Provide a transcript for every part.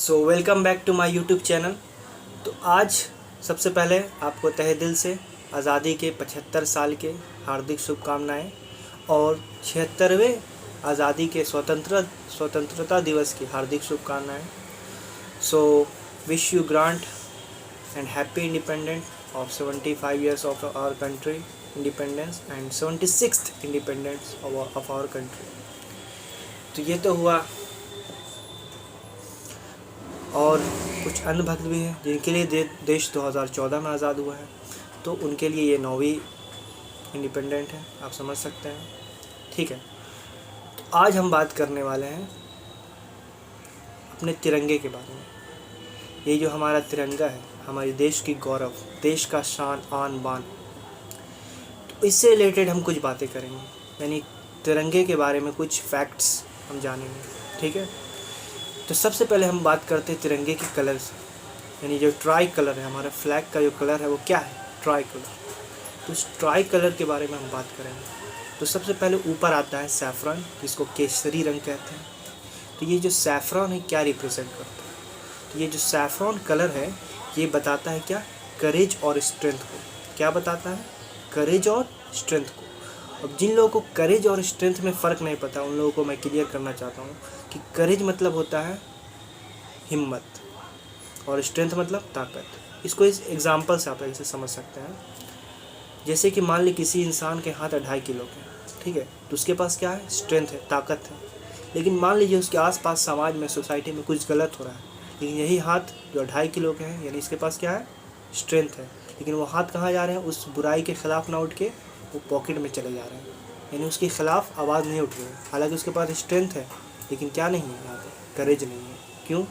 So welcome back to my YouTube channel. तो आज सबसे पहले आपको तहे दिल से आज़ादी के 75 साल के हार्दिक शुभकामनाएं और 76वें आज़ादी के स्वतंत्रता दिवस की हार्दिक शुभकामनाएं। So wish you grant and happy independent of 75 years of our country independence and 76th independence of our country. तो ये तो हुआ, और कुछ अन्य भक्त भी हैं जिनके लिए देश 2014 में आज़ाद हुआ है, तो उनके लिए ये 9वीं इंडिपेंडेंट है, आप समझ सकते हैं। ठीक है, तो आज हम बात करने वाले हैं अपने तिरंगे के बारे में। ये जो हमारा तिरंगा है, हमारे देश की गौरव, देश का शान आन बान, तो इससे रिलेटेड हम कुछ बातें करेंगे, यानी तिरंगे के बारे में कुछ फैक्ट्स हम जानेंगे। ठीक है, तो सबसे पहले हम बात करते हैं तिरंगे के कलर से, यानी जो ट्राई कलर है, हमारा फ्लैग का जो कलर है वो क्या है, ट्राई कलर। तो इस ट्राई कलर के बारे में हम बात करेंगे। तो सबसे पहले ऊपर आता है सैफरन, जिसको केसरी रंग कहते हैं। तो ये जो सैफरन है क्या रिप्रेजेंट करता है, तो ये जो सैफरन कलर है ये बताता है क्या, करेज और स्ट्रेंथ को। क्या बताता है, करेज और स्ट्रेंथ को। अब जिन लोगों को करेज और स्ट्रेंथ में फ़र्क नहीं पता, उन लोगों को मैं क्लियर करना चाहता हूँ कि करेज मतलब होता है हिम्मत और स्ट्रेंथ मतलब ताकत। इसको इस एग्जांपल से आप ऐसे समझ सकते हैं, जैसे कि मान ली किसी इंसान के हाथ 2.5 किलो के, ठीक है, तो उसके पास क्या है, स्ट्रेंथ है, ताकत है। लेकिन मान लीजिए उसके आसपास समाज में, सोसाइटी में कुछ गलत हो रहा है, लेकिन यही हाथ जो 2.5 किलो के हैं, यानी इसके पास क्या है, स्ट्रेंथ है, लेकिन वो हाथ कहाँ जा रहे हैं, उस बुराई के ख़िलाफ़ ना उठ के वो पॉकेट में चले जा रहे हैं, यानी उसके ख़िलाफ़ आवाज़ नहीं उठ रही है। हालांकि उसके पास स्ट्रेंथ है, लेकिन क्या नहीं है, यहाँ पे करेज नहीं है। क्यों?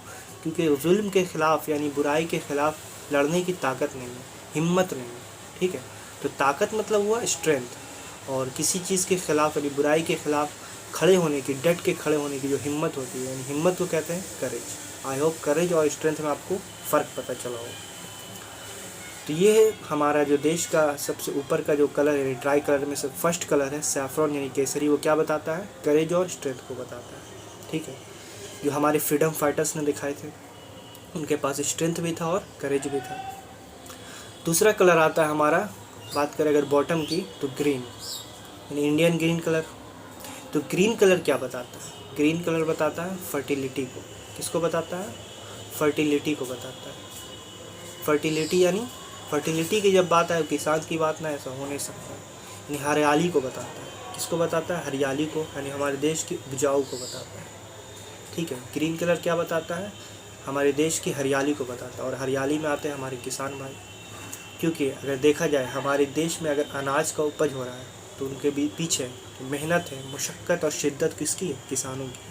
क्योंकि जुल्म के ख़िलाफ़ यानी बुराई के ख़िलाफ़ लड़ने की ताकत नहीं है, हिम्मत नहीं है। ठीक है, तो ताकत मतलब हुआ स्ट्रेंथ, और किसी चीज़ के ख़िलाफ़ यानी बुराई के ख़िलाफ़ खड़े होने की, डट के खड़े होने की जो हिम्मत होती है, यानी हिम्मत को कहते हैं करेज। आई होप करेज और स्ट्रेंथ में आपको फ़र्क पता चला हो। तो ये है हमारा जो देश का सबसे ऊपर का जो कलर है, ट्राई कलर में से फर्स्ट कलर है सैफरन यानी केसरी। वो क्या बताता है, करेज और स्ट्रेंथ को बताता है। ठीक है, जो हमारे फ्रीडम फाइटर्स ने दिखाए थे, उनके पास स्ट्रेंथ भी था और करेज भी था। दूसरा कलर आता है हमारा, बात करें अगर बॉटम की, तो ग्रीन यानी इंडियन ग्रीन कलर। तो ग्रीन कलर क्या बताता है, ग्रीन कलर बताता है फर्टिलिटी को। किसको बताता है, फर्टिलिटी को बताता है। फर्टिलिटी यानी फर्टिलिटी की जब बात आए, किसान की बात ना, ऐसा हो नहीं सकता। यानी हरियाली को बताता है। किसको बताता है, हरियाली को, यानी हमारे देश की उपजाऊ को बताता है। ठीक है, ग्रीन कलर क्या बताता है, हमारे देश की हरियाली को बताता है, और हरियाली में आते हैं हमारे किसान भाई। क्योंकि अगर देखा जाए हमारे देश में अगर अनाज का उपज हो रहा है, तो उनके पीछे मेहनत है, मुशक्क़त और शिद्दत किसकी है, किसानों की।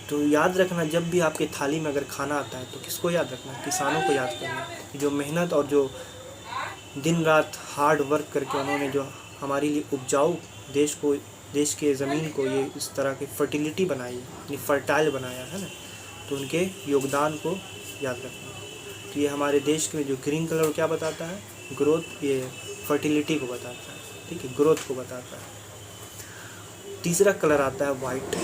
तो याद रखना, जब भी आपके थाली में अगर खाना आता है, तो किसको याद रखना, किसानों को याद करना, जो मेहनत और जो दिन रात हार्ड वर्क करके उन्होंने जो हमारे लिए उपजाऊ देश के ज़मीन को ये इस तरह की फर्टिलिटी बनाई है, यानी फर्टाइल बनाया है ना, तो उनके योगदान को याद रखना। तो ये हमारे देश के जो ग्रीन कलर क्या बताता है, ग्रोथ, ये फर्टिलिटी को बताता है। ठीक है, ग्रोथ को बताता है। तीसरा कलर आता है वाइट।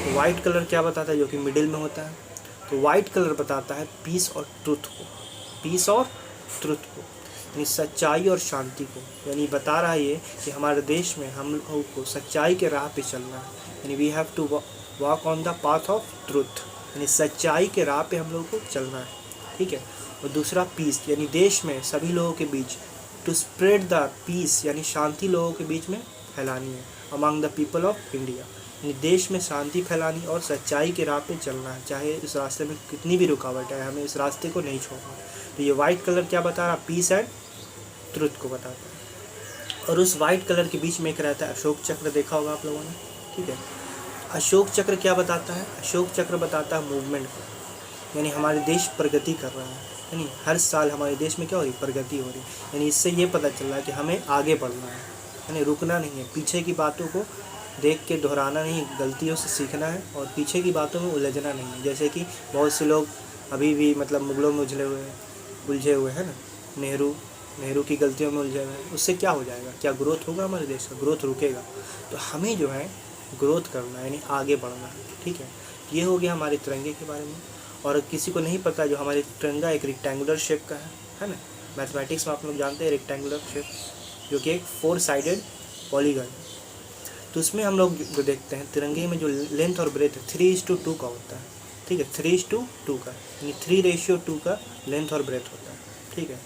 वाइट कलर क्या बताता है, जो कि मिडिल में होता है। तो वाइट कलर बताता है पीस और ट्रुथ को, पीस और ट्रुथ को, यानी सच्चाई और शांति को। यानी बता रहा है ये कि हमारे देश में हम लोगों को सच्चाई के राह पे चलना है, यानी we have to walk on the path of truth, यानी सच्चाई के राह पे हम लोगों को चलना है। ठीक है, और दूसरा पीस, यानी देश में सभी लोगों के बीच, टू स्प्रेड द पीस, यानी शांति लोगों के बीच में फैलानी है, among the people of India, यानी देश में शांति फैलानी और सच्चाई के राह पे चलना है, चाहे इस रास्ते में कितनी भी रुकावट है, हमें इस रास्ते को नहीं छोड़ना। तो ये वाइट कलर क्या बता रहा, पीस एंड ट्रुथ को बताता है। और उस वाइट कलर के बीच में एक रहता है अशोक चक्र, देखा होगा आप लोगों ने। ठीक है, अशोक चक्र क्या बताता है, अशोक चक्र बताता है मूवमेंट को, यानी हमारे देश प्रगति कर रहा है, यानी हर साल हमारे देश में क्या हो रही, प्रगति हो रही। यानी इससे ये पता चल रहा है कि हमें आगे बढ़ना है, यानी रुकना नहीं है, पीछे की बातों को देख के दोहराना नहीं, गलतियों से सीखना है, और पीछे की बातों में उलझना नहीं है। जैसे कि बहुत से लोग अभी भी मतलब मुगलों में उलझे हुए हैं ना, नेहरू की गलतियों में उलझे हुए हैं। उससे क्या हो जाएगा, क्या ग्रोथ होगा, हमारे देश का ग्रोथ रुकेगा। तो हमें जो है ग्रोथ करना है, यानी आगे बढ़ना है। ठीक है, ये हो गया हमारे तिरंगे के बारे में। और किसी को नहीं पता, जो हमारे तिरंगा एक रेक्टेंगुलर शेप का है ना। मैथमेटिक्स में आप लोग जानते हैं रेक्टेंगुलर शेप, जो कि एक 4 साइडेड पॉलीगन। तो उसमें हम लोग जो देखते हैं तिरंगे में जो लेंथ और ब्रेथ 3:2 का होता है, ठीक है, 3:2 का, यानी 3:2 का लेंथ और ब्रेथ होता है, ठीक है।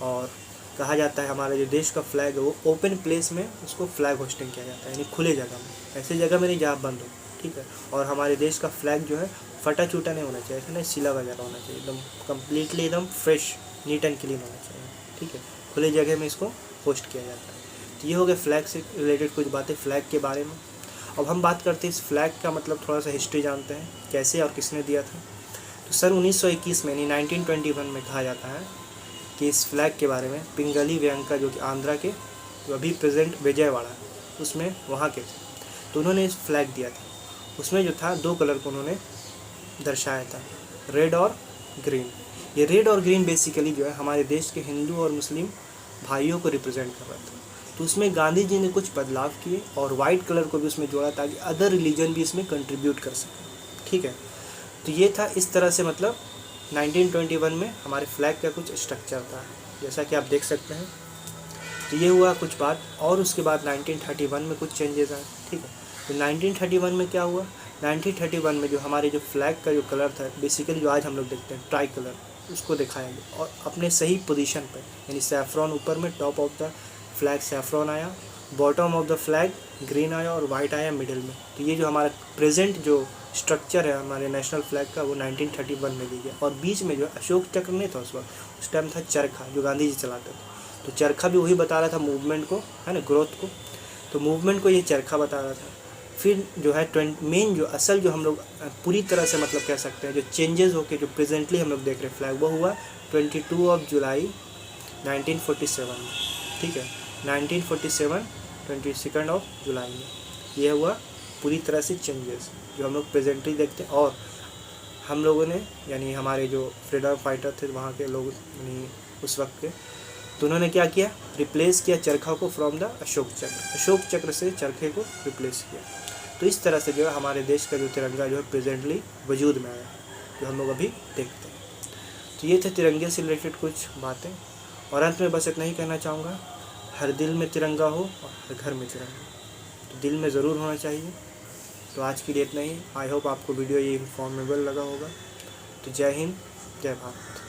और कहा जाता है हमारा जो देश का फ्लैग है वो ओपन प्लेस में उसको फ्लैग होस्टिंग किया जाता है, यानी खुले जगह में, ऐसी जगह में नहीं जहाँ बंद हो, ठीक है। और हमारे देश का फ्लैग जो है फटा चूटा नहीं होना चाहिए, ऐसा नहीं सिला वगैरह होना चाहिए, एकदम कम्प्लीटली एकदम फ्रेश, नीट एंड क्लीन होना चाहिए, ठीक है। खुले जगह में इसको होस्ट किया जाता है। तो ये हो गया फ्लैग से रिलेटेड कुछ बातें फ्लैग के बारे में। अब हम बात करते हैं इस फ्लैग का मतलब थोड़ा सा हिस्ट्री जानते हैं, कैसे और किसने दिया था। तो सन 1921 में, यानी 1921 में कहा जाता है कि इस फ्लैग के बारे में पिंगली वेंकट, जो कि आंध्रा के, जो अभी प्रेजेंट विजयवाड़ा उसमें वहाँ के थे, तो उन्होंने इस फ्लैग दिया था। उसमें जो था 2 कलर को उन्होंने दर्शाया था, रेड और ग्रीन। ये रेड और ग्रीन बेसिकली जो है हमारे देश के हिंदू और मुस्लिम भाइयों को रिप्रेजेंट कर रहा था। तो उसमें गांधी जी ने कुछ बदलाव किए और वाइट कलर को भी उसमें जोड़ा ताकि अदर रिलीजन भी इसमें कंट्रीब्यूट कर सकें, ठीक है। तो ये था इस तरह से, मतलब 1921 में हमारे फ्लैग का कुछ स्ट्रक्चर था, जैसा कि आप देख सकते हैं। तो ये हुआ कुछ बात, और उसके बाद 1931 में कुछ चेंजेस आए, ठीक है। तो 1931 में क्या हुआ, 1931 में जो हमारे जो फ्लैग का जो कलर था बेसिकली जो आज हम लोग देखते हैं ट्राई कलर, उसको दिखाया गया और अपने सही पोजीशन पर, यानी सैफ्रॉन ऊपर में, top of the flag saffron आया, bottom of the flag green आया और वाइट आया मिडिल में। तो ये जो हमारा प्रेजेंट जो स्ट्रक्चर है हमारे नेशनल फ्लैग का वो 1931 में दी गया। और बीच में जो अशोक चक्र नहीं था उस टाइम था चरखा, जो गांधी जी चलाते थे। तो चरखा भी वही बता रहा था मूवमेंट को, है ना, ग्रोथ को। तो मूवमेंट को ये चरखा बता रहा था। फिर जो है मेन जो असल जो हम लोग पूरी तरह से मतलब कह सकते हैं जो चेंजेस होके जो प्रेजेंटली हम लोग देख रहे हैं फ्लैग, वो हुआ 22 जुलाई 1947 में, ठीक है, 1947 22 जुलाई में यह हुआ पूरी तरह से चेंजेस जो हम लोग प्रेजेंटली देखते हैं। और हम लोगों ने, यानी हमारे जो फ्रीडम फाइटर थे वहाँ के लोग, यानी उस वक्त के, तो उन्होंने क्या किया, रिप्लेस किया चरखा को फ्रॉम द अशोक चक्र से चरखे को रिप्लेस किया। तो इस तरह से जो है हमारे देश का जो तिरंगा जो है प्रेजेंटली वजूद में आया, जो हम लोग अभी देखते हैं। तो ये थे तिरंगे से रिलेटेड कुछ बातें। और अंत में बस इतना ही कहना चाहूँगा, हर दिल में तिरंगा हो और हर घर में तिरंगा, तो दिल में ज़रूर होना चाहिए। तो आज के लिए इतना ही। आई होप आपको वीडियो ये इन्फॉर्मेबल लगा होगा। तो जय हिंद, जय भारत।